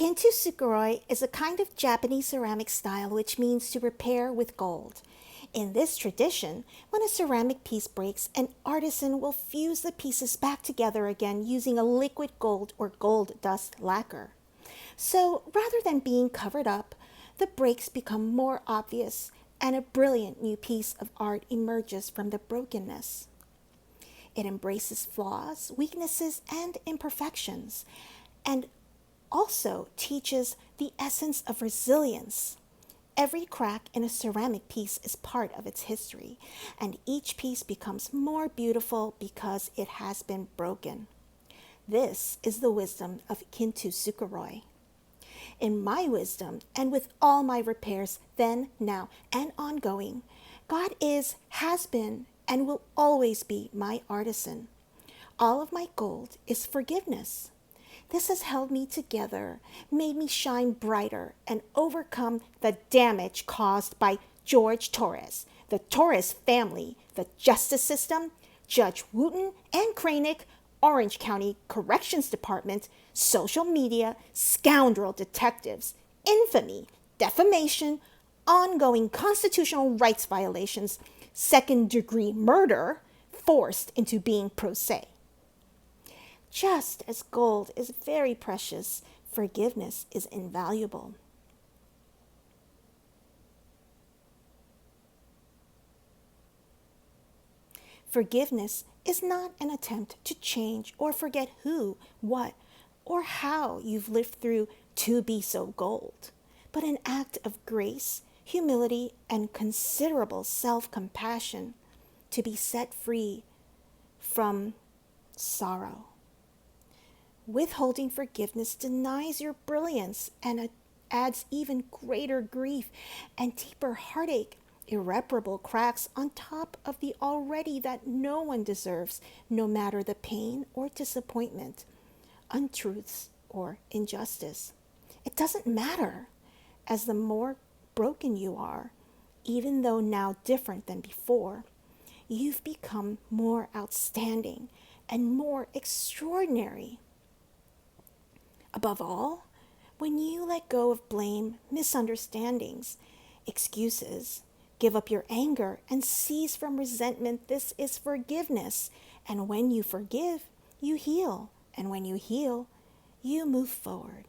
Kintsukuroi is a kind of Japanese ceramic style which means to repair with gold. In this tradition, when a ceramic piece breaks, an artisan will fuse the pieces back together again using a liquid gold or gold dust lacquer. So rather than being covered up, the breaks become more obvious and a brilliant new piece of art emerges from the brokenness. It embraces flaws, weaknesses, and imperfections, and also teaches the essence of resilience. Every crack in a ceramic piece is part of its history, and each piece becomes more beautiful because it has been broken. This is the wisdom of Kintsukuroi. In my wisdom, and with all my repairs then, now, and ongoing, God is, has been, and will always be my artisan. All of my gold is forgiveness. This has held me together, made me shine brighter, and overcome the damage caused by Jorge Torres, the Torres family, the justice system, Judge Wooten and Kraynick, Orange County Corrections Department, social media, scoundrel detectives, infamy, defamation, ongoing constitutional rights violations, second-degree murder, forced into being pro se. Just as gold is very precious, forgiveness is invaluable. Forgiveness is not an attempt to change or forget who, what, or how you've lived through to be so gold, but an act of grace, humility, and considerable self-compassion to be set free from sorrow. Withholding forgiveness denies your brilliance and adds even greater grief and deeper heartache, irreparable cracks on top of the already that no one deserves, no matter the pain or disappointment, untruths or injustice. It doesn't matter, as the more broken you are, even though now different than before, you've become more outstanding and more extraordinary. Above all, when you let go of blame, misunderstandings, excuses, give up your anger, and cease from resentment, this is forgiveness. And when you forgive, you heal. And when you heal, you move forward.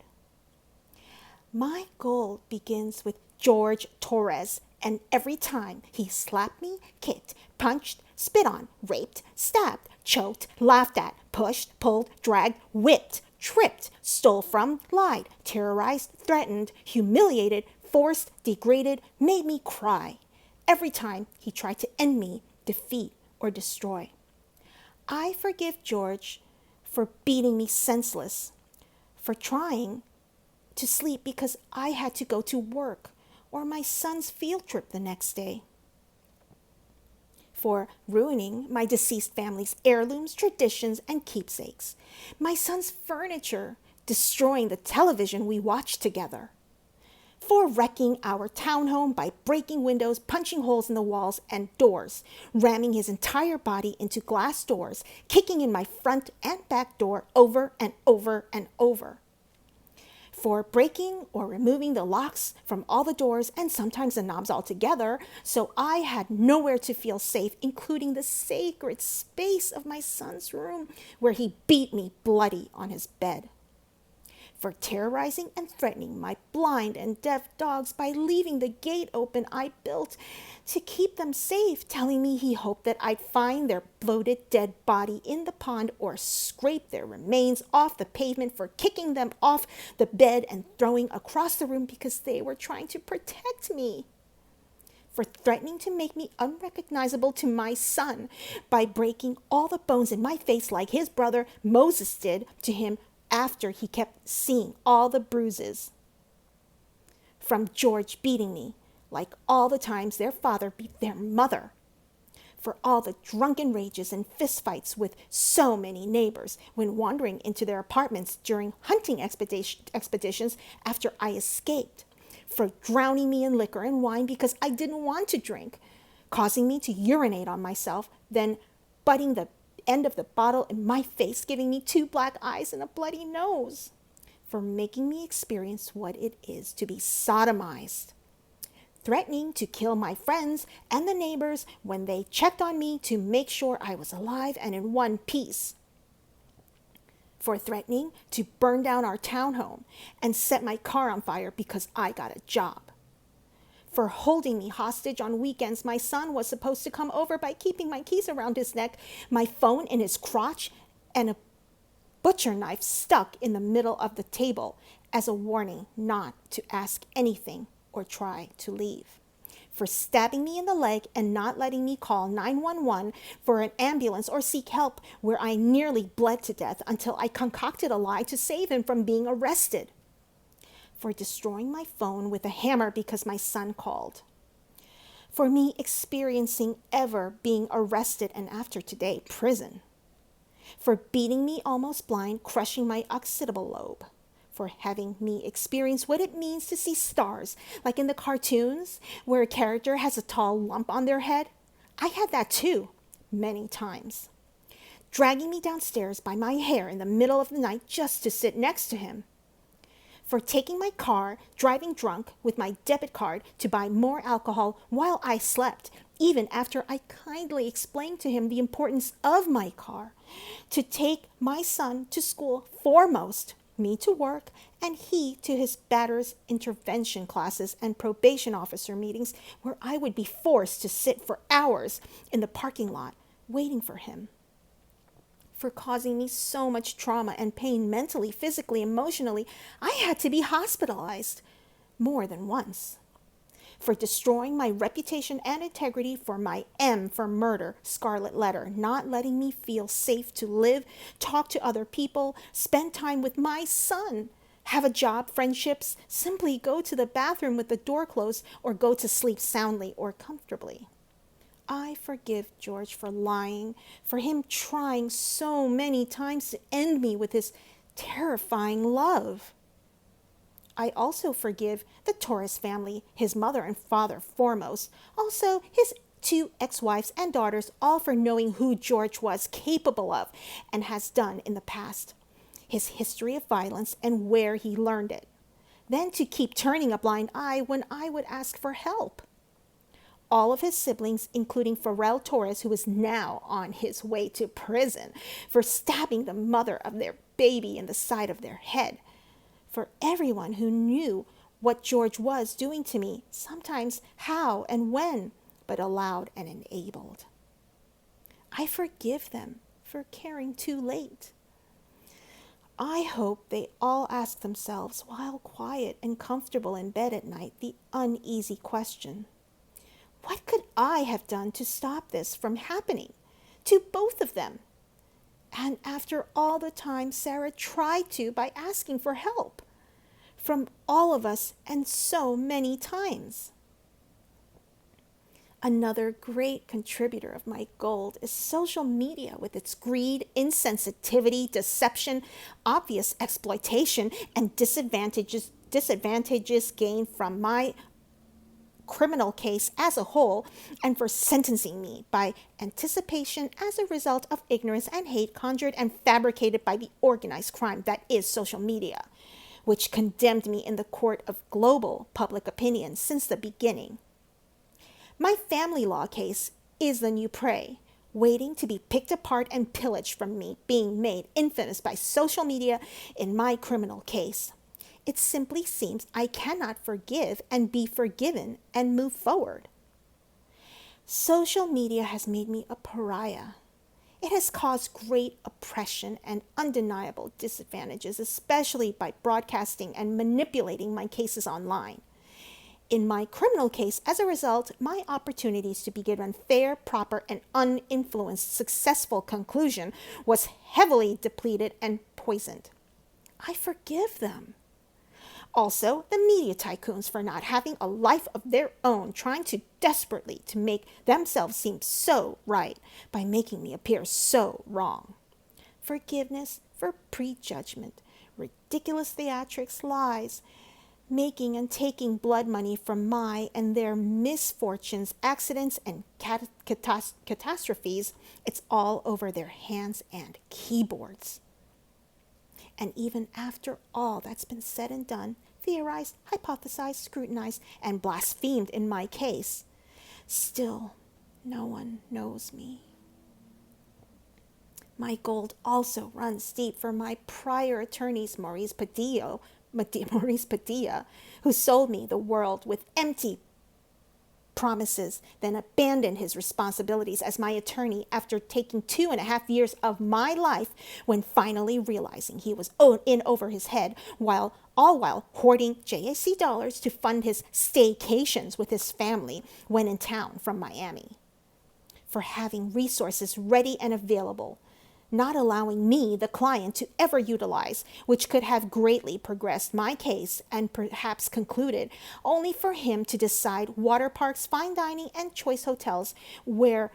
My goal begins with Jorge Torres, and every time he slapped me, kicked, punched, spit on, raped, stabbed, choked, laughed at, pushed, pulled, dragged, whipped, tripped, stole from, lied, terrorized, threatened, humiliated, forced, degraded, made me cry. Every time he tried to end me, defeat, or destroy. I forgive George for beating me senseless, for trying to sleep because I had to go to work or my son's field trip the next day, for ruining my deceased family's heirlooms, traditions, and keepsakes, my son's furniture, destroying the television we watched together, for wrecking our townhome by breaking windows, punching holes in the walls and doors, ramming his entire body into glass doors, kicking in my front and back door over and over and over, for breaking or removing the locks from all the doors and sometimes the knobs altogether, so I had nowhere to feel safe, including the sacred space of my son's room where he beat me bloody on his bed, for terrorizing and threatening my blind and deaf dogs by leaving the gate open I built to keep them safe, telling me he hoped that I'd find their bloated dead body in the pond or scrape their remains off the pavement, for kicking them off the bed and throwing across the room because they were trying to protect me, for threatening to make me unrecognizable to my son by breaking all the bones in my face like his brother Moses did to him after he kept seeing all the bruises from George beating me, like all the times their father beat their mother, for all the drunken rages and fistfights with so many neighbors when wandering into their apartments during hunting expeditions after I escaped, for drowning me in liquor and wine because I didn't want to drink, causing me to urinate on myself, then butting the end of the bottle in my face, giving me 2 black eyes and a bloody nose, for making me experience what it is to be sodomized, threatening to kill my friends and the neighbors when they checked on me to make sure I was alive and in one piece, for threatening to burn down our townhome and set my car on fire because I got a job, for holding me hostage on weekends. My son was supposed to come over by keeping my keys around his neck, my phone in his crotch, and a butcher knife stuck in the middle of the table as a warning not to ask anything or try to leave, for stabbing me in the leg and not letting me call 911 for an ambulance or seek help, where I nearly bled to death until I concocted a lie to save him from being arrested, for destroying my phone with a hammer because my son called, for me experiencing ever being arrested and after today, prison, for beating me almost blind, crushing my occipital lobe, for having me experience what it means to see stars, like in the cartoons where a character has a tall lump on their head. I had that too, many times. Dragging me downstairs by my hair in the middle of the night just to sit next to him, for taking my car, driving drunk with my debit card to buy more alcohol while I slept, even after I kindly explained to him the importance of my car, to take my son to school foremost, me to work, and he to his batter's intervention classes and probation officer meetings, where I would be forced to sit for hours in the parking lot waiting for him, for causing me so much trauma and pain mentally, physically, emotionally. I had to be hospitalized more than once, for destroying my reputation and integrity, for my M for murder scarlet letter, not letting me feel safe to live, talk to other people, spend time with my son, have a job, friendships, simply go to the bathroom with the door closed, or go to sleep soundly or comfortably. I forgive George for lying, for him trying so many times to end me with his terrifying love. I also forgive the Torres family, his mother and father foremost, also his 2 ex-wives and daughters, all for knowing who George was capable of and has done in the past, his history of violence and where he learned it, then to keep turning a blind eye when I would ask for help. All of his siblings, including Lowell Torres, who is now on his way to prison for stabbing the mother of their baby in the side of their head, for everyone who knew what George was doing to me, sometimes how and when, but allowed and enabled. I forgive them for caring too late. I hope they all ask themselves, while quiet and comfortable in bed at night, the uneasy question: what could I have done to stop this from happening to both of them? And after all the time Sarah tried to by asking for help from all of us, and so many times. Another great contributor of my gold is social media, with its greed, insensitivity, deception, obvious exploitation, and disadvantages gained from my criminal case as a whole, and for sentencing me by anticipation as a result of ignorance and hate conjured and fabricated by the organized crime that is social media, which condemned me in the court of global public opinion since the beginning. My family law case is the new prey, waiting to be picked apart and pillaged from me, being made infamous by social media in my criminal case. It simply seems I cannot forgive and be forgiven and move forward. Social media has made me a pariah. It has caused great oppression and undeniable disadvantages, especially by broadcasting and manipulating my cases online. In my criminal case, as a result, my opportunities to be given fair, proper, and uninfluenced successful conclusion was heavily depleted and poisoned. I forgive them. Also, the media tycoons for not having a life of their own, trying to desperately to make themselves seem so right by making me appear so wrong. Forgiveness for prejudgment, ridiculous theatrics, lies, making and taking blood money from my and their misfortunes, accidents, and catastrophes. It's all over their hands and keyboards. And even after all that's been said and done, theorized, hypothesized, scrutinized, and blasphemed in my case, still no one knows me. My gold also runs deep for my prior attorneys, Maurice Padilla, who sold me the world with empty promises, then abandoned his responsibilities as my attorney after taking 2.5 years of my life, when finally realizing he was in over his head, while hoarding JAC dollars to fund his staycations with his family when in town from Miami. For having resources ready and available, not allowing me, the client, to ever utilize, which could have greatly progressed my case and perhaps concluded, only for him to decide water parks, fine dining, and choice hotels were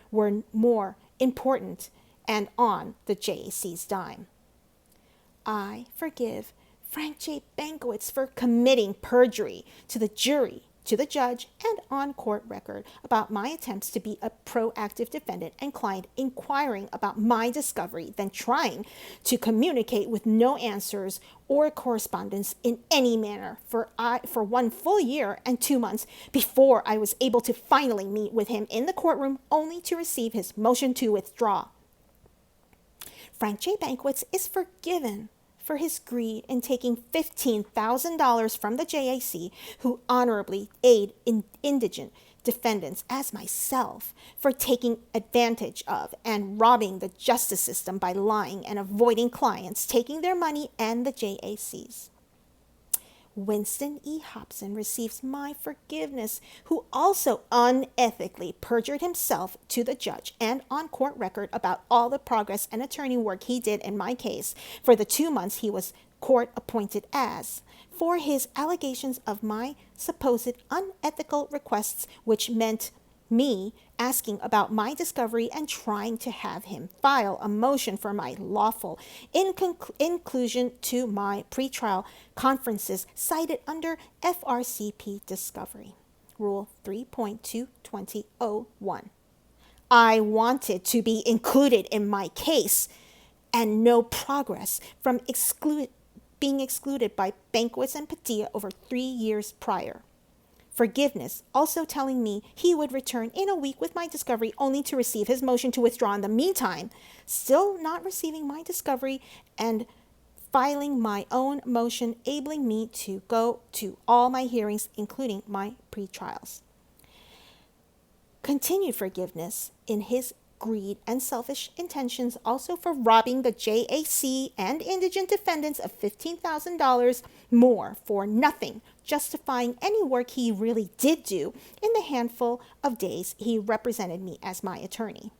more important and on the JAC's dime. I forgive Frank J. Bankiewicz for committing perjury to the jury, to the judge, and on court record about my attempts to be a proactive defendant and client inquiring about my discovery, then trying to communicate with no answers or correspondence in any manner for 1 full year and 2 months before I was able to finally meet with him in the courtroom, only to receive his motion to withdraw. Frank J. Bankiewicz is forgiven for his greed in taking $15,000 from the JAC, who honorably aid indigent defendants as myself, for taking advantage of and robbing the justice system by lying and avoiding clients, taking their money and the JAC's. Winston E. Hobson receives my forgiveness, who also unethically perjured himself to the judge and on court record about all the progress and attorney work he did in my case for the 2 months he was court appointed as, for his allegations of my supposed unethical requests, which meant me asking about my discovery and trying to have him file a motion for my lawful inclusion to my pretrial conferences cited under FRCP Discovery, Rule 3.220.01. I wanted to be included in my case, and no progress from being excluded by Bankiewicz and Padilla over 3 years prior. Forgiveness, also telling me he would return in a week with my discovery, only to receive his motion to withdraw in the meantime, still not receiving my discovery and filing my own motion, enabling me to go to all my hearings, including my pretrials. Continued forgiveness in his greed and selfish intentions, also for robbing the JAC and indigent defendants of $15,000 more for nothing, justifying any work he really did do in the handful of days he represented me as my attorney.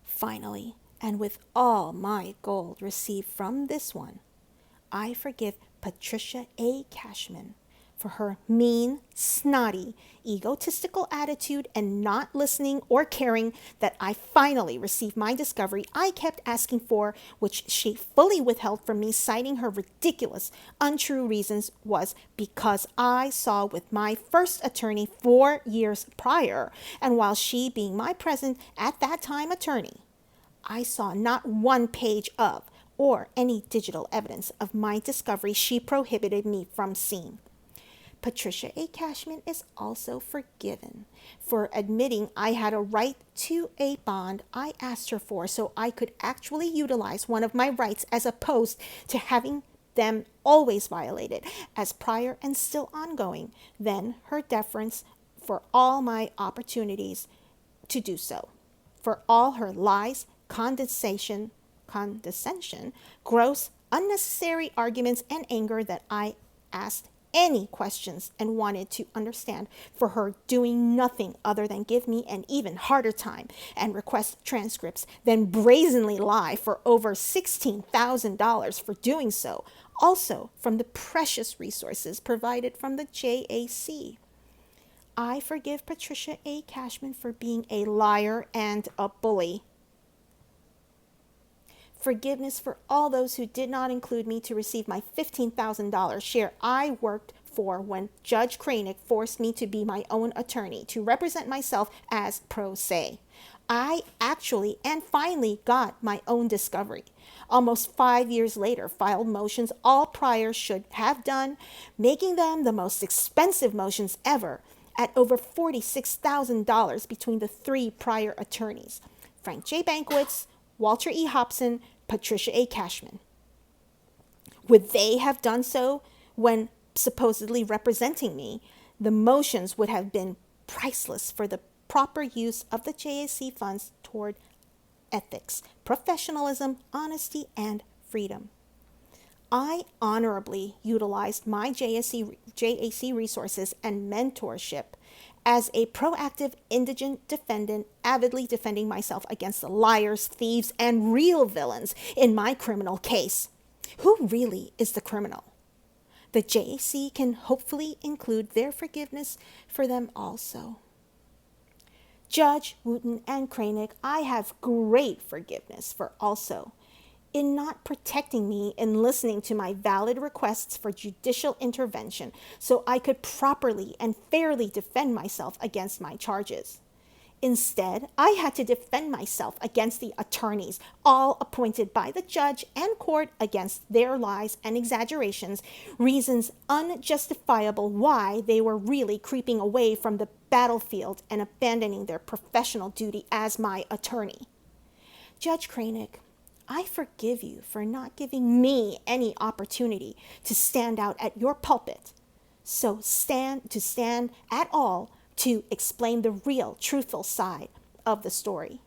Finally, and with all my gold received from this one, I forgive Patricia A. Cashman for her mean, snotty, egotistical attitude and not listening or caring that I finally received my discovery I kept asking for, which she fully withheld from me, citing her ridiculous, untrue reasons was because I saw with my first attorney 4 years prior, and while she being my present at that time attorney, I saw not 1 page of or any digital evidence of my discovery she prohibited me from seeing. Patricia A. Cashman is also forgiven for admitting I had a right to a bond I asked her for so I could actually utilize one of my rights as opposed to having them always violated as prior and still ongoing, then her deference for all my opportunities to do so, for all her lies, condescension, gross, unnecessary arguments, and anger that I asked any questions and wanted to understand, for her doing nothing other than give me an even harder time and request transcripts, then brazenly lie for over $16,000 for doing so, also from the precious resources provided from the JAC. I forgive Patricia A. Cashman for being a liar and a bully. Forgiveness for all those who did not include me to receive my $15,000 share I worked for when Judge Kraynick forced me to be my own attorney to represent myself as pro se. I actually and finally got my own discovery, almost 5 years later, filed motions all priors should have done, making them the most expensive motions ever at over $46,000 between the three prior attorneys, Frank J. Bankwitz, Walter E. Hobson, Patricia A. Cashman. Would they have done so when supposedly representing me? The motions would have been priceless for the proper use of the JAC funds toward ethics, professionalism, honesty, and freedom. I honorably utilized my JAC resources and mentorship as a proactive indigent defendant, avidly defending myself against the liars, thieves, and real villains in my criminal case. Who really is the criminal? The JAC can hopefully include their forgiveness for them also. Judge Wooten and Kraynick, I have great forgiveness for also in not protecting me and listening to my valid requests for judicial intervention so I could properly and fairly defend myself against my charges. Instead, I had to defend myself against the attorneys, all appointed by the judge and court against their lies and exaggerations, reasons unjustifiable why they were really creeping away from the battlefield and abandoning their professional duty as my attorney. Judge Kraynick, I forgive you for not giving me any opportunity to stand out at your pulpit. So stand at all to explain the real, truthful side of the story.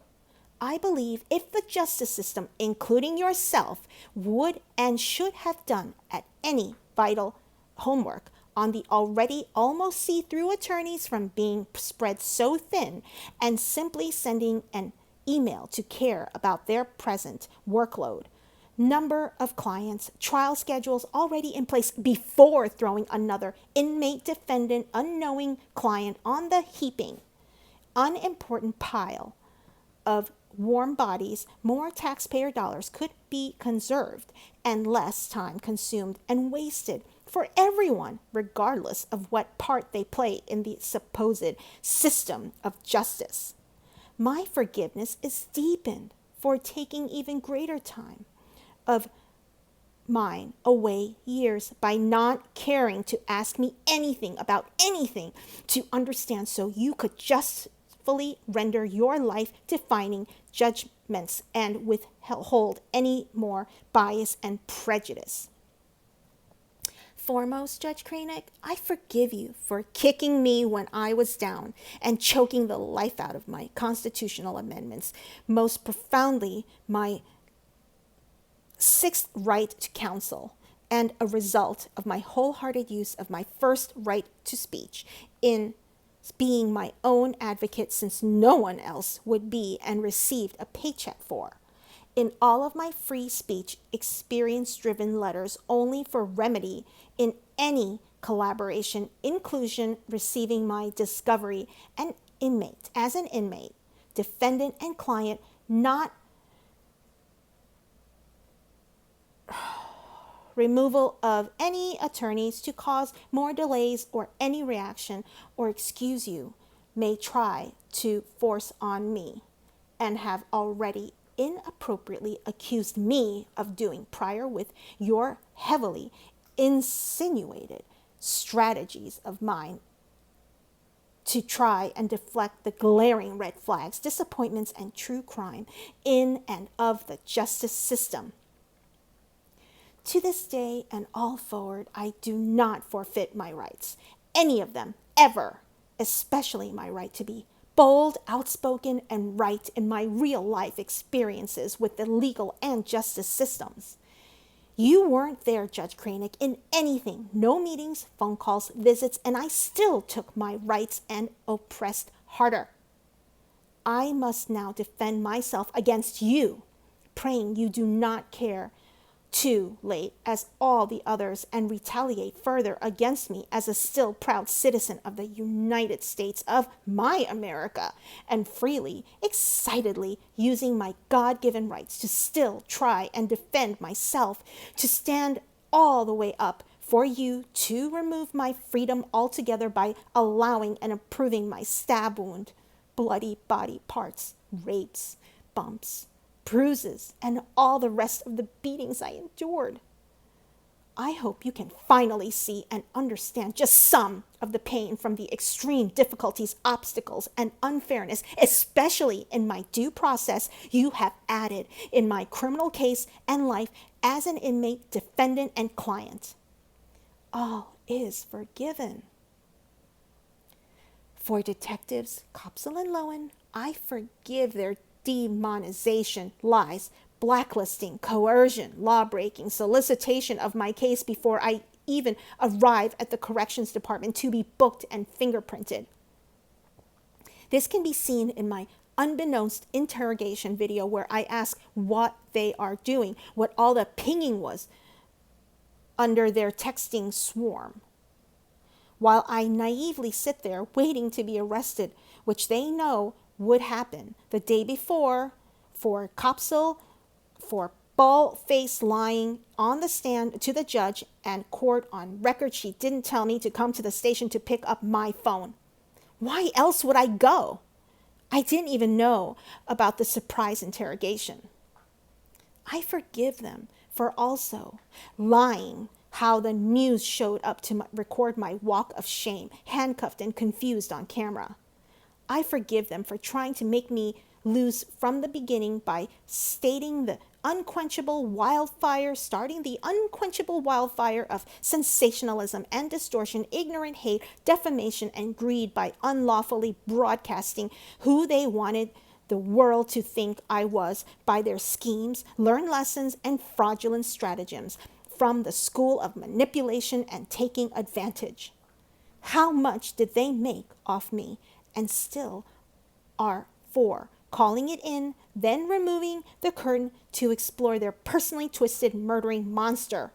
I believe if the justice system, including yourself, would and should have done at any vital homework on the already almost see-through attorneys from being spread so thin and simply sending an email to care about their present workload, number of clients, trial schedules already in place before throwing another inmate defendant unknowing client on the heaping unimportant pile of warm bodies, more taxpayer dollars could be conserved and less time consumed and wasted for everyone, regardless of what part they play in the supposed system of justice. My forgiveness is deepened for taking even greater time of mine away years by not caring to ask me anything about anything to understand so you could justly render your life-defining judgments and withhold any more bias and prejudice. Foremost, Judge Kraynick, I forgive you for kicking me when I was down and choking the life out of my constitutional amendments, most profoundly my sixth right to counsel, and a result of my wholehearted use of my first right to speech in being my own advocate since no one else would be and received a paycheck for. In all of my free speech, experience-driven letters only for remedy in any collaboration, inclusion, receiving my discovery, and inmate, as an inmate, defendant and client, not removal of any attorneys to cause more delays or any reaction or excuse you may try to force on me and have already inappropriately accused me of doing prior with your heavily insinuated strategies of mine to try and deflect the glaring red flags, disappointments, and true crime in and of the justice system. To this day and all forward, I do not forfeit my rights, any of them, ever, especially my right to be bold, outspoken, and right in my real-life experiences with the legal and justice systems. You weren't there, Judge Kraynick, in anything, no meetings, phone calls, visits, and I still took my rights and oppressed harder. I must now defend myself against you, praying you do not care too late as all the others and retaliate further against me as a still proud citizen of the United States of my America and freely, excitedly using my God-given rights to still try and defend myself, to stand all the way up for you to remove my freedom altogether by allowing and approving my stab wound, bloody body parts, rapes, bumps, bruises, and all the rest of the beatings I endured. I hope you can finally see and understand just some of the pain from the extreme difficulties, obstacles, and unfairness, especially in my due process, you have added in my criminal case and life as an inmate, defendant, and client. All is forgiven. For detectives Kopsel and Lowen, I forgive their demonization, lies, blacklisting, coercion, law-breaking, solicitation of my case before I even arrive at the corrections department to be booked and fingerprinted. This can be seen in my unbeknownst interrogation video where I ask what they are doing, what all the pinging was under their texting swarm, while I naively sit there waiting to be arrested, which they know would happen the day before for Kopsel, for bald-faced lying on the stand to the judge and court on record she didn't tell me to come to the station to pick up my phone. Why else would I go? I didn't even know about the surprise interrogation. I forgive them for also lying how the news showed up to record my walk of shame, handcuffed and confused on camera. I forgive them for trying to make me lose from the beginning by starting the unquenchable wildfire of sensationalism and distortion, ignorant hate, defamation, and greed by unlawfully broadcasting who they wanted the world to think I was by their schemes, learned lessons, and fraudulent stratagems from the school of manipulation and taking advantage. How much did they make off me and still are for calling it in, then removing the curtain to explore their personally twisted murdering monster?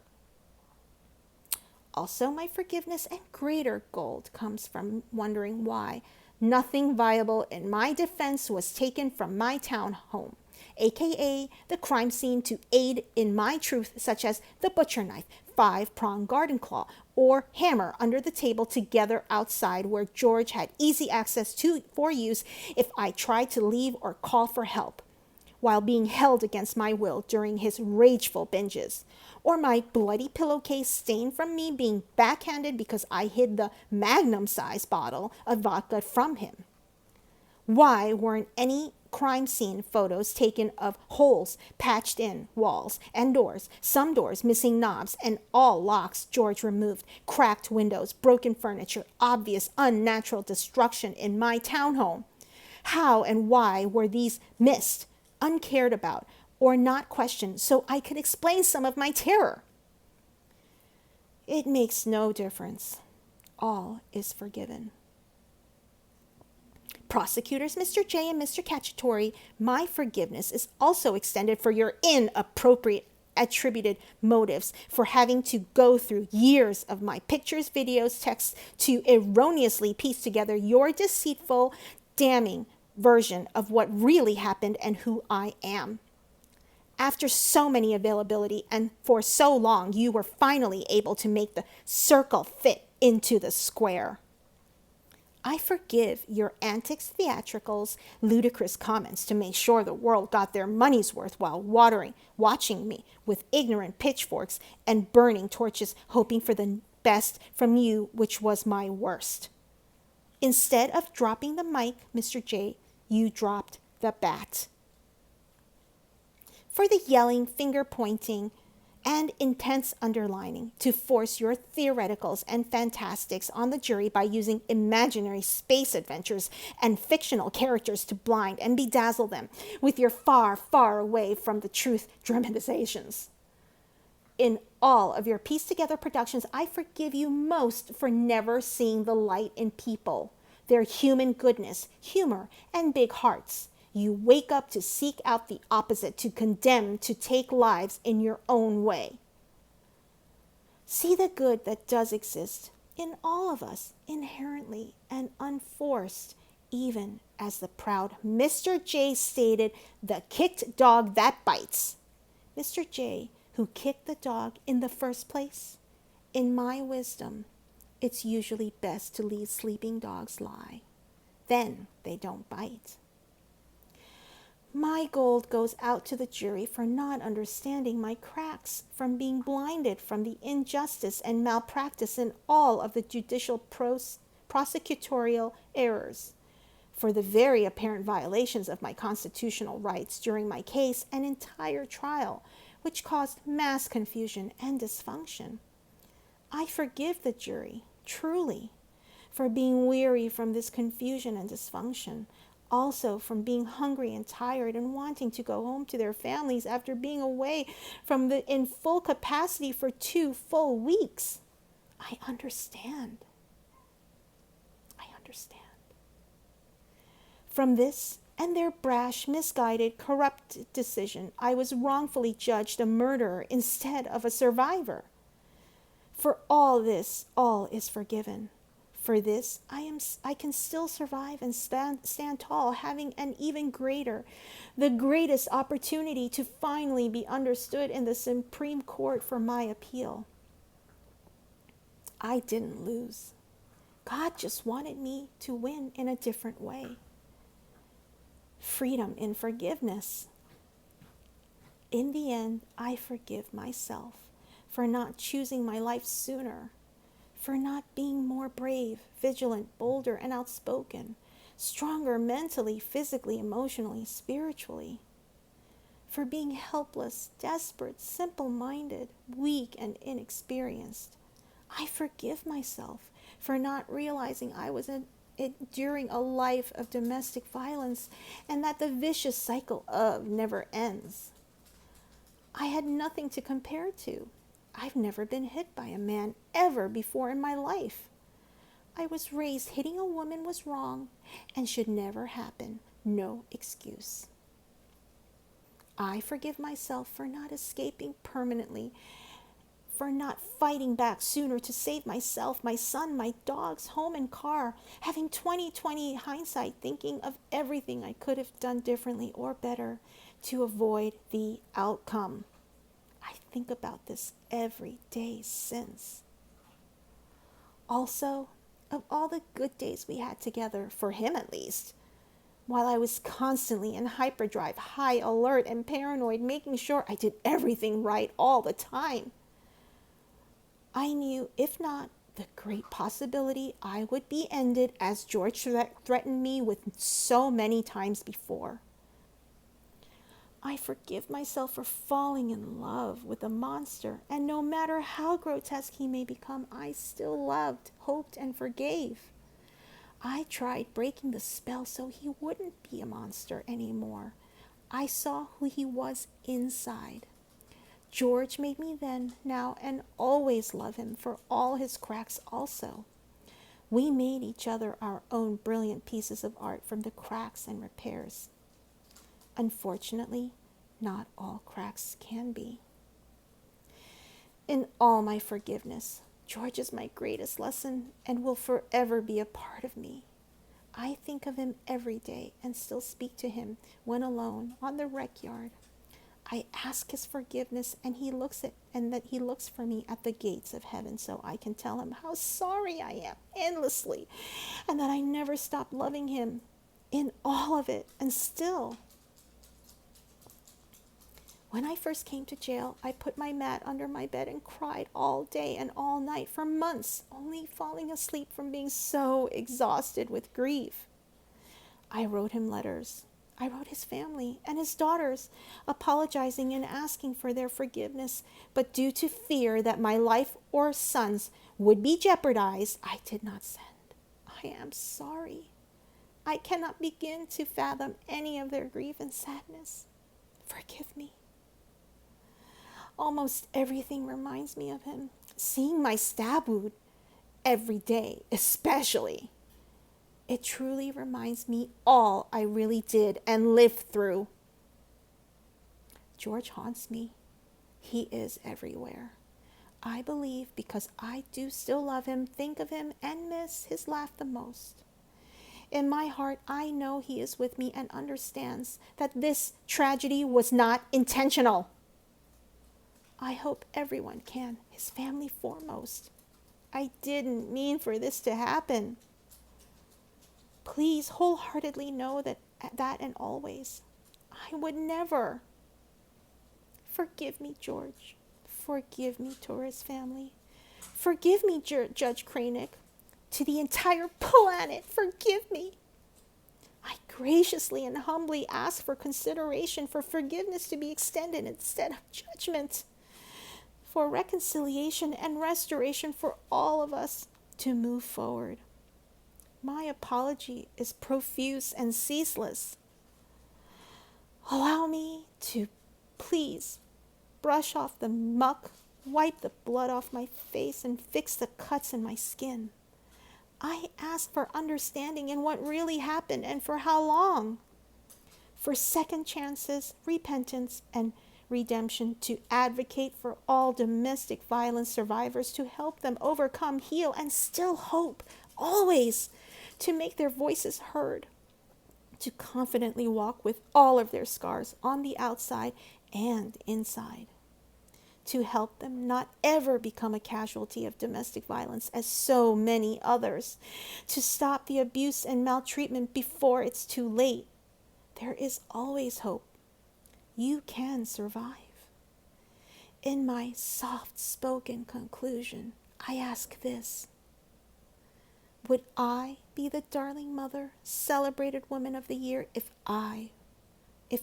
Also, my forgiveness and greater gold comes from wondering why nothing viable in my defense was taken from my town home, aka the crime scene, to aid in my truth, such as the butcher knife, 5-pronged garden claw, or hammer under the table together outside where George had easy access to for use if I tried to leave or call for help, while being held against my will during his rageful binges, or my bloody pillowcase stained from me being backhanded because I hid the magnum-sized bottle of vodka from him. Why weren't any crime scene photos taken of holes patched in walls and doors, some doors missing knobs and all locks George removed, cracked windows, broken furniture, obvious unnatural destruction in my townhome? How and why were these missed, uncared about, or not questioned so I could explain some of my terror? It makes no difference. All is forgiven. Prosecutors Mr. J and Mr. Cacciatore, my forgiveness is also extended for your inappropriate attributed motives for having to go through years of my pictures, videos, texts to erroneously piece together your deceitful, damning version of what really happened and who I am. After so many availability and for so long, you were finally able to make the circle fit into the square. I forgive your antics, theatricals, ludicrous comments to make sure the world got their money's worth while watching me with ignorant pitchforks and burning torches, hoping for the best from you, which was my worst. Instead of dropping the mic, Mr. J, you dropped the bat. For the yelling, finger-pointing, and intense underlining to force your theoreticals and fantastics on the jury by using imaginary space adventures and fictional characters to blind and bedazzle them with your far, far away from the truth dramatizations. In all of your pieced-together productions, I forgive you most for never seeing the light in people, their human goodness, humor, and big hearts. You wake up to seek out the opposite, to condemn, to take lives in your own way. See the good that does exist in all of us, inherently and unforced, even as the proud Mr. J stated, the kicked dog that bites. Mr. J, who kicked the dog in the first place? In my wisdom, it's usually best to leave sleeping dogs lie. Then they don't bite. My gold goes out to the jury for not understanding my cracks, from being blinded from the injustice and malpractice in all of the judicial prosecutorial errors, for the very apparent violations of my constitutional rights during my case and entire trial, which caused mass confusion and dysfunction. I forgive the jury, truly, for being weary from this confusion and dysfunction, also from being hungry and tired and wanting to go home to their families after being away in full capacity for 2 full weeks. I understand. I understand. From this and their brash, misguided, corrupt decision, I was wrongfully judged a murderer instead of a survivor. For all this, all is forgiven. For this, I can still survive and stand tall, having an even greater, the greatest opportunity to finally be understood in the Supreme Court for my appeal. I didn't lose. God just wanted me to win in a different way. Freedom in forgiveness. In the end, I forgive myself for not choosing my life sooner, for not being more brave, vigilant, bolder, and outspoken, stronger mentally, physically, emotionally, spiritually, for being helpless, desperate, simple-minded, weak, and inexperienced. I forgive myself for not realizing I was enduring a life of domestic violence and that the vicious cycle of never ends. I had nothing to compare to. I've never been hit by a man ever before in my life. I was raised hitting a woman was wrong and should never happen. No excuse. I forgive myself for not escaping permanently, for not fighting back sooner to save myself, my son, my dogs, home and car, having 20/20 hindsight, thinking of everything I could have done differently or better to avoid the outcome. I think about this every day since. Also, of all the good days we had together, for him at least, while I was constantly in hyperdrive, high alert and paranoid, making sure I did everything right all the time, I knew, if not, the great possibility I would be ended as George threatened me with so many times before. I forgive myself for falling in love with a monster, and no matter how grotesque he may become, I still loved, hoped, and forgave. I tried breaking the spell so he wouldn't be a monster anymore. I saw who he was inside. George made me then, now, and always love him for all his cracks also. We made each other our own brilliant pieces of art from the cracks and repairs. Unfortunately, not all cracks can be. In all my forgiveness, George is my greatest lesson and will forever be a part of me. I think of him every day and still speak to him when alone on the rec yard. I ask his forgiveness and that he looks for me at the gates of heaven so I can tell him how sorry I am endlessly and that I never stopped loving him in all of it. And still, when I first came to jail, I put my mat under my bed and cried all day and all night for months, only falling asleep from being so exhausted with grief. I wrote him letters. I wrote his family and his daughters, apologizing and asking for their forgiveness, but due to fear that my life or son's would be jeopardized, I did not send. I am sorry. I cannot begin to fathom any of their grief and sadness. Forgive me. Almost everything reminds me of him. Seeing my stab wound every day, especially. It truly reminds me all I really did and lived through. George haunts me. He is everywhere. I believe because I do still love him, think of him, and miss his laugh the most. In my heart, I know he is with me and understands that this tragedy was not intentional. I hope everyone can, his family foremost. I didn't mean for this to happen. Please wholeheartedly know that and always. I would never. Forgive me, George. Forgive me, Torres family. Forgive me, Judge Kraynick. To the entire planet, forgive me. I graciously and humbly ask for consideration, for forgiveness to be extended instead of judgment, for reconciliation and restoration for all of us to move forward. My apology is profuse and ceaseless. Allow me to please brush off the muck, wipe the blood off my face, and fix the cuts in my skin. I ask for understanding in what really happened and for how long. For second chances, repentance, and redemption, to advocate for all domestic violence survivors, to help them overcome, heal, and still hope, always, to make their voices heard, to confidently walk with all of their scars on the outside and inside, to help them not ever become a casualty of domestic violence as so many others, to stop the abuse and maltreatment before it's too late. There is always hope. You can survive. In my soft-spoken conclusion, I ask this. Would I be the darling mother, celebrated woman of the year, if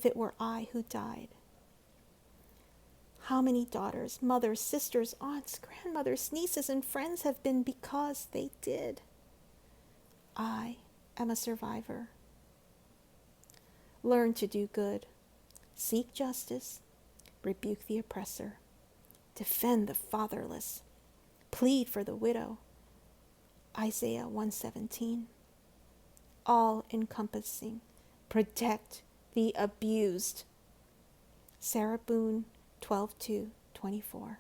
it were I who died? How many daughters, mothers, sisters, aunts, grandmothers, nieces, and friends have been because they did? I am a survivor. Learn to do good. Seek justice. Rebuke the oppressor. Defend the fatherless. Plead for the widow. Isaiah 1:17. All-encompassing. Protect the abused. Sarah Boone, 12/2/24.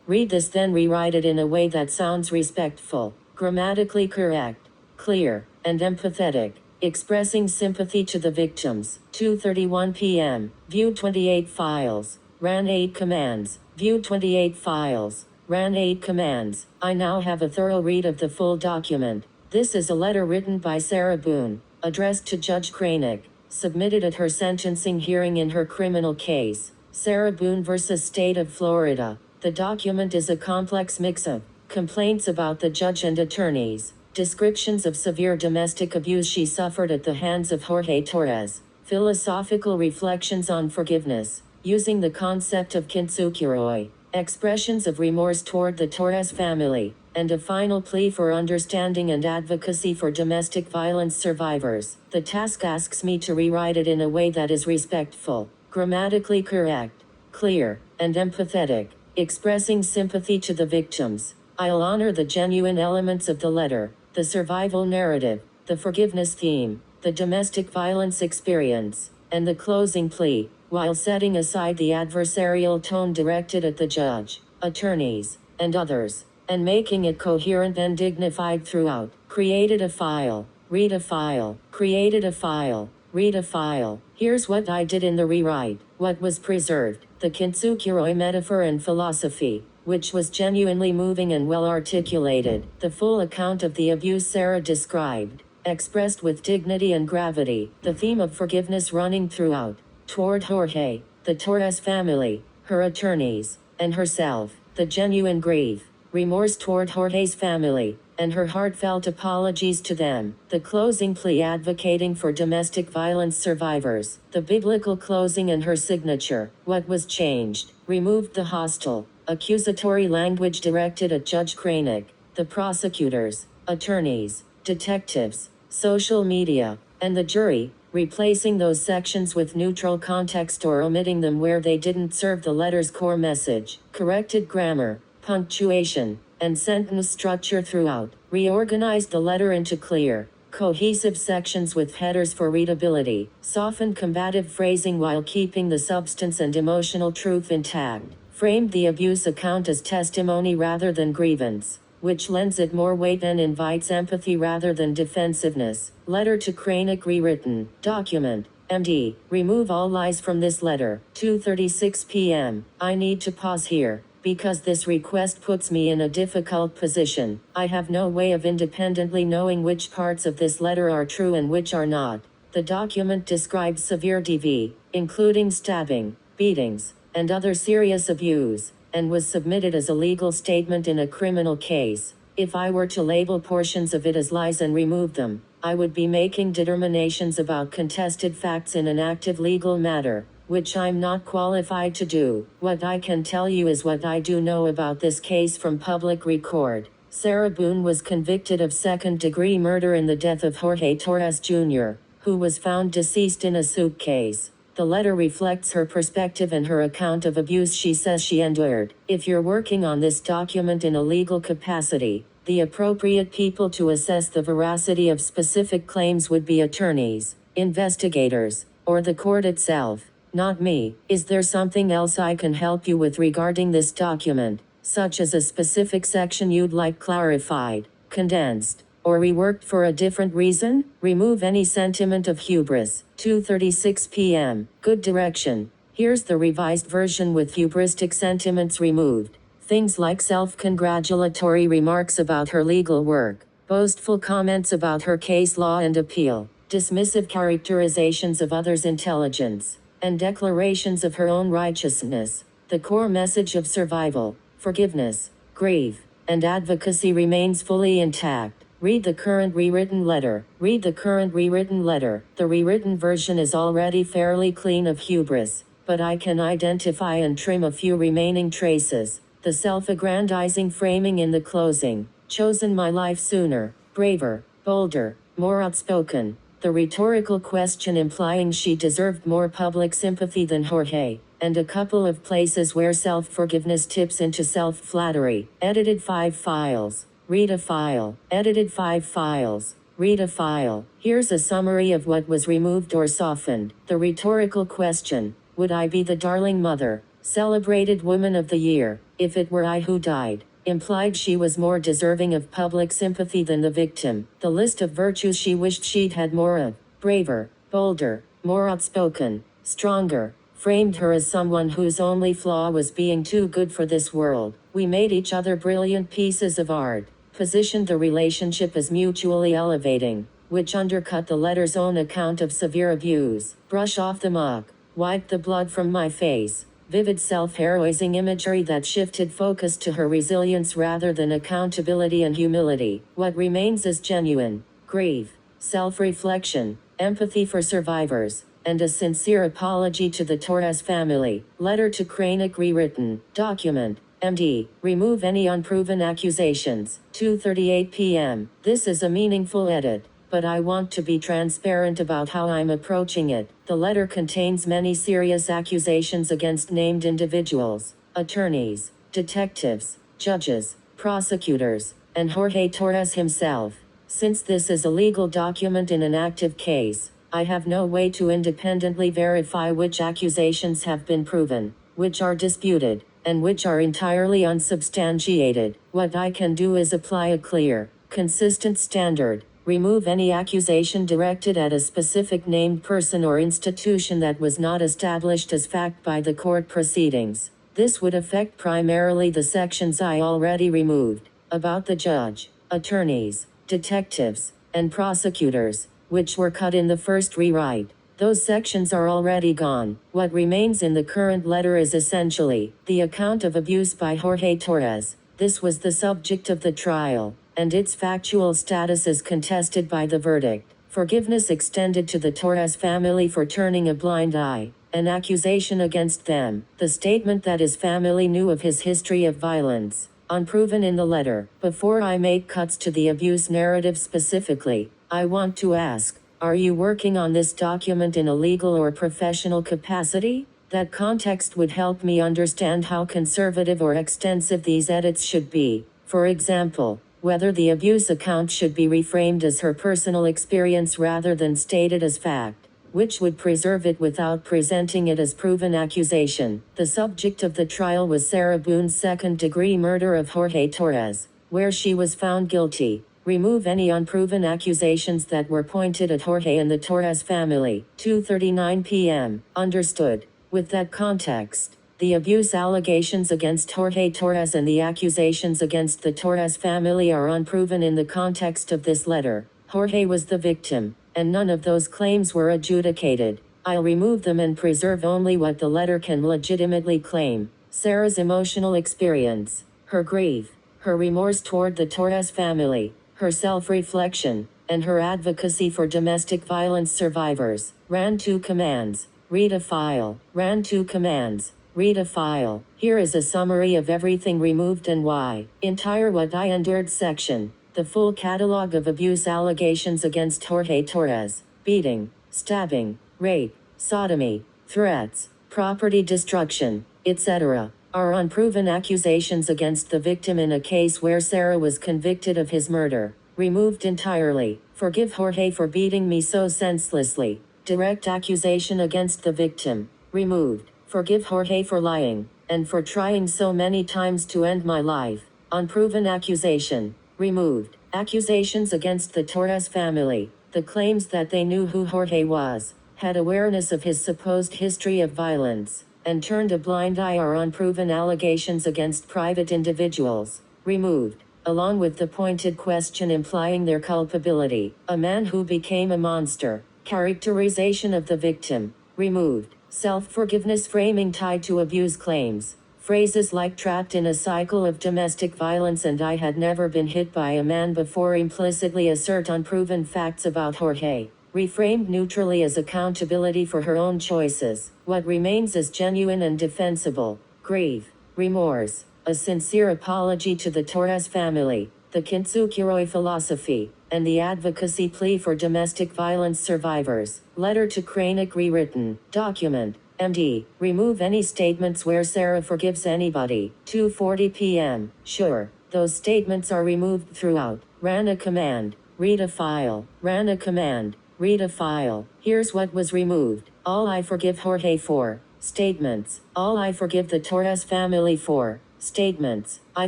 Read this, then rewrite it in a way that sounds respectful, grammatically correct, clear, and empathetic, expressing sympathy to the victims. 2:31 p.m. View 28 files. Ran 8 commands. View 28 files. Ran 8 commands. I now have a thorough read of the full document. This is a letter written by Sarah Boone, addressed to Judge Kraynick, submitted at her sentencing hearing in her criminal case, Sarah Boone versus State of Florida. The document is a complex mix of complaints about the judge and attorneys, descriptions of severe domestic abuse she suffered at the hands of Jorge Torres, philosophical reflections on forgiveness, using the concept of kintsukuroi, expressions of remorse toward the Torres family, and a final plea for understanding and advocacy for domestic violence survivors. The task asks me to rewrite it in a way that is respectful, grammatically correct, clear, and empathetic, expressing sympathy to the victims. I'll honor the genuine elements of the letter, the survival narrative, the forgiveness theme, the domestic violence experience, and the closing plea, while setting aside the adversarial tone directed at the judge, attorneys, and others, and making it coherent and dignified throughout. Created a file, read a file, created a file, read a file. Here's what I did in the rewrite, what was preserved, the kintsukuroi metaphor and philosophy, which was genuinely moving and well articulated, the full account of the abuse Sarah described, expressed with dignity and gravity, the theme of forgiveness running throughout, toward Jorge, the Torres family, her attorneys, and herself, the genuine grief, remorse toward Jorge's family, and her heartfelt apologies to them, the closing plea advocating for domestic violence survivors, the biblical closing and her signature. What was changed? Removed the hostile, accusatory language directed at Judge Kraynick, the prosecutors, attorneys, detectives, social media, and the jury, replacing those sections with neutral context or omitting them where they didn't serve the letter's core message. Corrected grammar, punctuation, and sentence structure throughout. Reorganized the letter into clear, cohesive sections with headers for readability. Softened combative phrasing while keeping the substance and emotional truth intact. Framed the abuse account as testimony rather than grievance, which lends it more weight and invites empathy rather than defensiveness. Letter to Kraynick rewritten. Document. MD. Remove all lies from this letter. 2:36 p.m. I need to pause here, because this request puts me in a difficult position. I have no way of independently knowing which parts of this letter are true and which are not. The document describes severe DV, including stabbing, beatings, and other serious abuse, and was submitted as a legal statement in a criminal case. If I were to label portions of it as lies and remove them, I would be making determinations about contested facts in an active legal matter, which I'm not qualified to do. What I can tell you is what I do know about this case from public record. Sarah Boone was convicted of second-degree murder in the death of Jorge Torres Jr., who was found deceased in a suitcase. The letter reflects her perspective and her account of abuse she says she endured. If you're working on this document in a legal capacity, the appropriate people to assess the veracity of specific claims would be attorneys, investigators, or the court itself, not me. Is there something else I can help you with regarding this document, such as a specific section you'd like clarified, condensed, or reworked for a different reason? Remove any sentiment of hubris. 2:36 p.m. Good direction. Here's the revised version with hubristic sentiments removed. Things like self-congratulatory remarks about her legal work, boastful comments about her case law and appeal, dismissive characterizations of others' intelligence, and declarations of her own righteousness. The core message of survival, forgiveness, grief, and advocacy remains fully intact. Read the current rewritten letter. Read the current rewritten letter. The rewritten version is already fairly clean of hubris, but I can identify and trim a few remaining traces. The self-aggrandizing framing in the closing. Chosen my life sooner, braver, bolder, more outspoken. The rhetorical question implying she deserved more public sympathy than Jorge, and a couple of places where self-forgiveness tips into self-flattery. Edited 5 files. Read a file. Edited 5 files. Read a file. Here's a summary of what was removed or softened. The rhetorical question, would I be the darling mother, celebrated woman of the year, if it were I who died? Implied she was more deserving of public sympathy than the victim. The list of virtues she wished she'd had more of, braver, bolder, more outspoken, stronger, framed her as someone whose only flaw was being too good for this world. We made each other brilliant pieces of art, positioned the relationship as mutually elevating, which undercut the letter's own account of severe abuse. Brush off the muck, wipe the blood from my face. Vivid self-heroizing imagery that shifted focus to her resilience rather than accountability and humility. What remains is genuine grief, self-reflection, empathy for survivors, and a sincere apology to the Torres family. Letter to Kraynick rewritten. Document. MD. Remove any unproven accusations. 2:38 p.m. This is a meaningful edit, but I want to be transparent about how I'm approaching it. The letter contains many serious accusations against named individuals, attorneys, detectives, judges, prosecutors, and Jorge Torres himself. Since this is a legal document in an active case, I have no way to independently verify which accusations have been proven, which are disputed, and which are entirely unsubstantiated. What I can do is apply a clear, consistent standard. Remove any accusation directed at a specific named person or institution that was not established as fact by the court proceedings. This would affect primarily the sections I already removed, about the judge, attorneys, detectives, and prosecutors, which were cut in the first rewrite. Those sections are already gone. What remains in the current letter is essentially the account of abuse by Jorge Torres. This was the subject of the trial, and its factual status is contested by the verdict. Forgiveness extended to the Torres family for turning a blind eye. An accusation against them. The statement that his family knew of his history of violence. Unproven in the letter. Before I make cuts to the abuse narrative specifically, I want to ask, are you working on this document in a legal or professional capacity? That context would help me understand how conservative or extensive these edits should be. For example, whether the abuse account should be reframed as her personal experience rather than stated as fact, which would preserve it without presenting it as proven accusation. The subject of the trial was Sarah Boone's second-degree murder of Jorge Torres, where she was found guilty. Remove any unproven accusations that were pointed at Jorge and the Torres family. 2:39 p.m. Understood. With that context, The abuse allegations against Jorge Torres and the accusations against the Torres family are unproven in the context of this letter. Jorge was the victim, and none of those claims were adjudicated. I'll remove them and preserve only what the letter can legitimately claim. Sarah's emotional experience, her grief, her remorse toward the Torres family, her self-reflection, and her advocacy for domestic violence survivors. Ran 2 commands. Read a file. Ran 2 commands. Read a file. Here is a summary of everything removed and why. Entire What I Endured section. The full catalog of abuse allegations against Jorge Torres. Beating, stabbing, rape, sodomy, threats, property destruction, etc. are unproven accusations against the victim in a case where Sarah was convicted of his murder. Removed entirely. Forgive Jorge for beating me so senselessly. Direct accusation against the victim. Removed. Forgive Jorge for lying, and for trying so many times to end my life. Unproven accusation. Removed. Accusations against the Torres family. The claims that they knew who Jorge was, had awareness of his supposed history of violence, and turned a blind eye are unproven allegations against private individuals. Removed. Along with the pointed question implying their culpability. A man who became a monster. Characterization of the victim. Removed. Self-forgiveness framing tied to abuse claims. Phrases like trapped in a cycle of domestic violence and I had never been hit by a man before implicitly assert unproven facts about Jorge. Reframed neutrally as accountability for her own choices. What remains is genuine and defensible. Grief. Remorse. A sincere apology to the Torres family. The Kintsukiroi philosophy, and the advocacy plea for domestic violence survivors. Letter to Kraynick rewritten. Document. MD. Remove any statements where Sarah forgives anybody. 2:40 p.m. Sure. Those statements are removed throughout. Ran a command. Read a file. Ran a command. Read a file. Here's what was removed. All I forgive Jorge for. Statements. All I forgive the Torres family for. Statements. I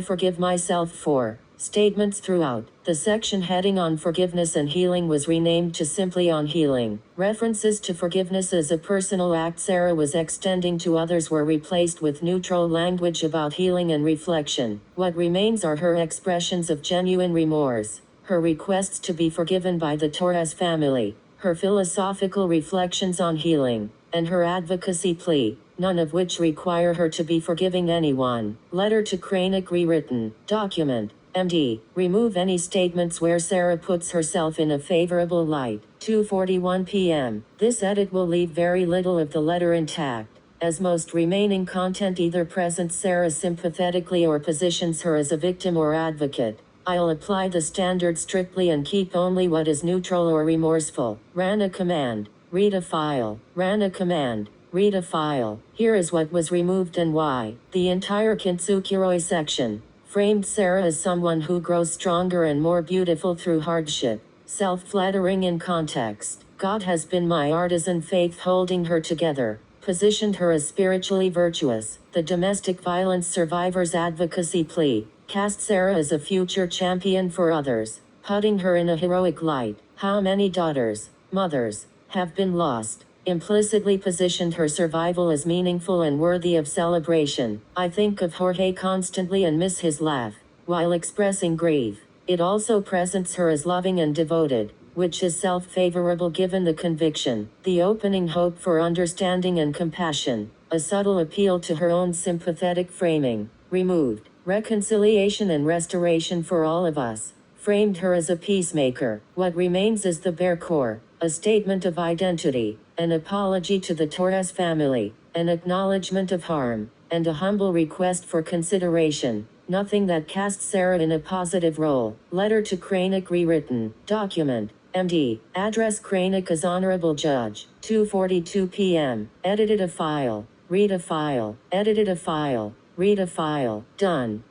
forgive myself for. Statements throughout. The section heading on forgiveness and healing was renamed to simply on healing. References to forgiveness as a personal act Sarah was extending to others were replaced with neutral language about healing and reflection. What remains are her expressions of genuine remorse, her requests to be forgiven by the Torres family, her philosophical reflections on healing, and her advocacy plea, none of which require her to be forgiving anyone. Letter to Kraynick rewritten. Document. MD. Remove any statements where Sarah puts herself in a favorable light. 2:41 p.m. This edit will leave very little of the letter intact, as most remaining content either presents Sarah sympathetically or positions her as a victim or advocate. I'll apply the standard strictly and keep only what is neutral or remorseful. Ran a command. Read a file. Ran a command. Read a file. Here is what was removed and why. The entire Kintsukiroi section framed Sarah as someone who grows stronger and more beautiful through hardship. Self-flattering in context. God has been my artisan faith holding her together. Positioned her as spiritually virtuous. The domestic violence survivors advocacy plea. Cast Sarah as a future champion for others. Putting her in a heroic light. How many daughters, mothers, have been lost? Implicitly positioned her survival as meaningful and worthy of celebration. I think of Jorge constantly and miss his laugh, while expressing grief. It also presents her as loving and devoted, which is self-favorable given the conviction. The opening hope for understanding and compassion. A subtle appeal to her own sympathetic framing. Removed. Reconciliation and restoration for all of us. Framed her as a peacemaker. What remains is the bare core. A statement of identity, an apology to the Torres family, an acknowledgement of harm, and a humble request for consideration. Nothing that casts Sarah in a positive role. Letter to Kraynick rewritten. Document. MD. Address Kraynick as Honorable Judge. 2:42 p.m. Edited a file. Read a file. Edited a file. Read a file. Done.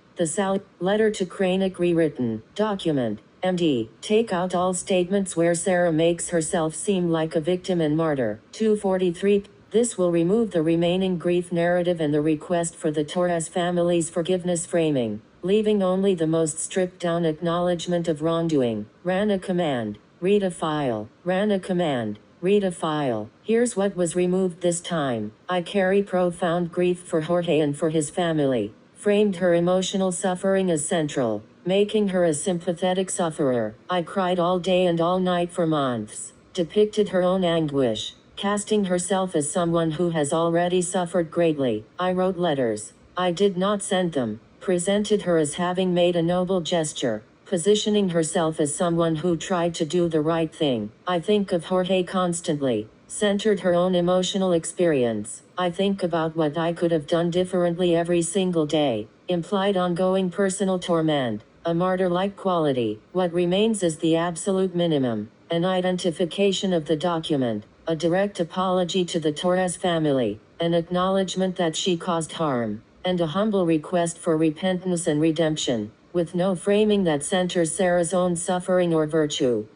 Letter to Kraynick rewritten. Document. MD. Take out all statements where Sarah makes herself seem like a victim and martyr. 2:43. This will remove the remaining grief narrative and the request for the Torres family's forgiveness framing, leaving only the most stripped-down acknowledgement of wrongdoing. Ran a command. Read a file. Ran a command. Read a file. Here's what was removed this time. I carry profound grief for Jorge and for his family. Framed her emotional suffering as central, making her a sympathetic sufferer. I cried all day and all night for months. Depicted her own anguish, casting herself as someone who has already suffered greatly. I wrote letters. I did not send them. Presented her as having made a noble gesture, positioning herself as someone who tried to do the right thing. I think of Jorge constantly, centered her own emotional experience. I think about what I could have done differently every single day. Implied ongoing personal torment, a martyr-like quality. What remains is the absolute minimum, an identification of the document, a direct apology to the Torres family, an acknowledgement that she caused harm, and a humble request for repentance and redemption, with no framing that centers Sarah's own suffering or virtue.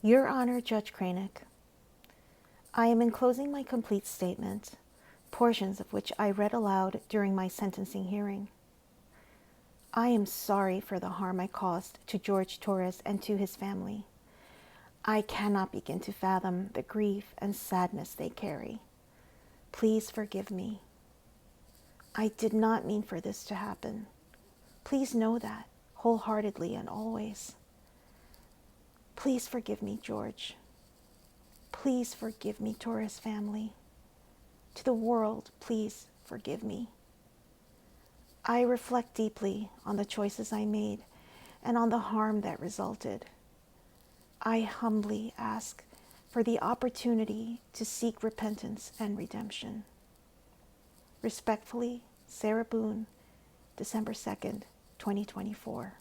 Your Honor, Judge Kraynick, I am enclosing my complete statement, portions of which I read aloud during my sentencing hearing. I am sorry for the harm I caused to Jorge Torres and to his family. I cannot begin to fathom the grief and sadness they carry. Please forgive me. I did not mean for this to happen. Please know that, wholeheartedly and always. Please forgive me, George. Please forgive me, Torres family. To the world, please forgive me. I reflect deeply on the choices I made and on the harm that resulted. I humbly ask for the opportunity to seek repentance and redemption. Respectfully, Sarah Boone, December 2nd, 2024.